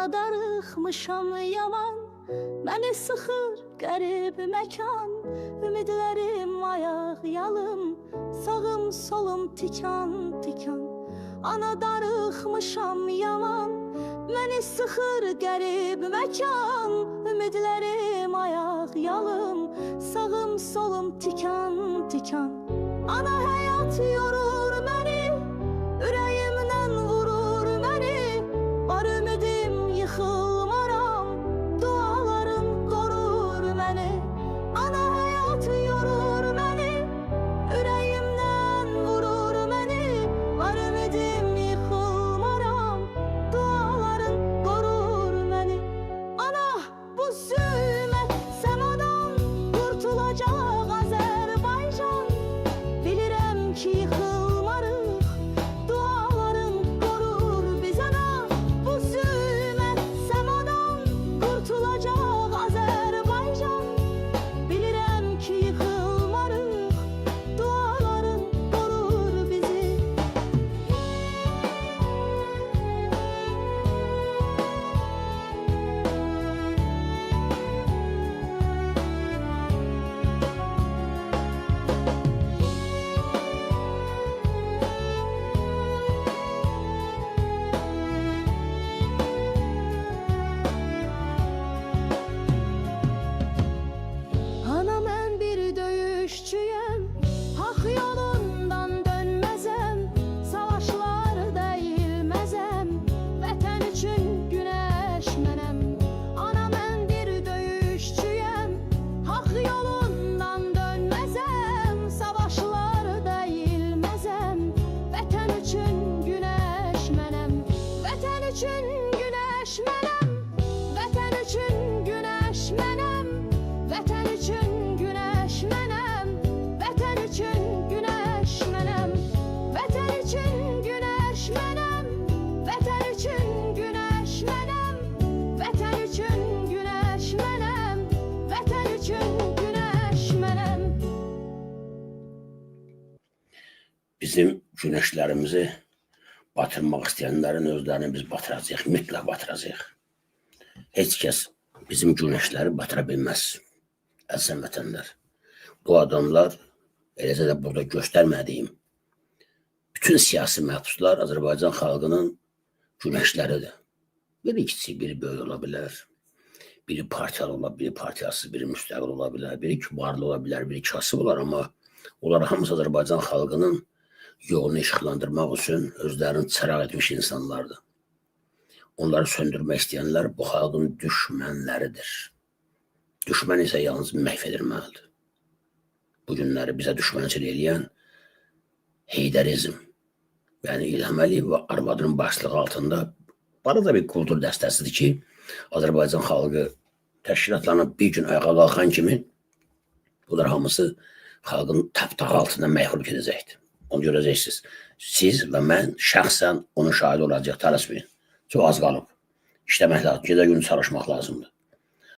Ana darıxmışam yaman, məni sıxır qərib məkan. Ümidlərim ayaq yalım, sağım solum tikan tikan. Ana darıxmışam yaman, məni sıxır qərib məkan. Ümidlərim ayaq yalım, sağım solum tikan tikan. Ana həyat yorur məni, ürəyimdən vurur məni. Var ümidim yıxılmaram, duaların qorur məni. Ana həyat yorur məni, ürəyimdən vurur məni. Var ümidim yıxılmaram, duaların qorur məni. Ana bu zülmət səmadan qurtulacaq Azərbaycan. Bilirəm ki yıxılmarıq, duaların qorur biz ana. Bu zülmət səmadan qurtulacaq Azərbaycan. Bilirəm ki yıxılmarıq, duaların qorur bizi. Ana mən bir döyüşçüyəm, haqq yolundan dönməzəm. Savaşlarda eğilməzəm, vətən üçün günəş mənəm. Ana mən bir döyüşçüyəm, haqq yolundan dönməzəm. Savaşlarda eğilməzəm, vətən üçün günəş mənəm. Vətən üçün günəş mənəm, vətən üçün günəş mənəm. Vətən üçün günəş mənəm, vətən üçün günəş mənəm. Vətən üçün günəş mənəm, vətən üçün günəş mənəm. Vətən üçün günəş mənəm, vətən üçün günəş mənəm. Bizim güneşlerimizi batırmaq istəyənlərin özlərini biz batıracağıq, mütləq batıracağıq. Heç kəs bizim güneşləri batıra bilməz. Əzizən vətənlər, bu adamlar, eləcə də burada göstərmədiyim bütün siyasi məhbuslar Azərbaycan xalqının güneşləridir. Biri kiçik, biri böyük ola bilər. Biri partiyalı ola, biri partiyasız, biri müstəqil ola bilər. Biri kibarlı ola bilər, biri kasıb olar. Amma onlar hamısı Azərbaycan xalqının yolunu işıqlandırmaq üçün özlərini çıraq etmiş insanlardır. Onları söndürmək istəyənlər bu xalqın düşmənləridir. Düşmən isə yalnız məhv edilməlidir. Bu günləri bizə düşmənçilik eləyən Heydərizm, yəni İlham Əliyev və arvadının başlığı altında barada bir kultur dəstəsidir ki, Azərbaycan xalqı təşkilatlarına bir gün ayağa qalxan kimi bunlar hamısı xalqın tapdağı altında məğlub edəcəkdir. Onu görəcəksiniz. Siz və mən şəxsən onun şahidi olacaq, tələsməyin. Çox az qalıb. İşləmək lazım, gecə günü çalışmaq lazımdır.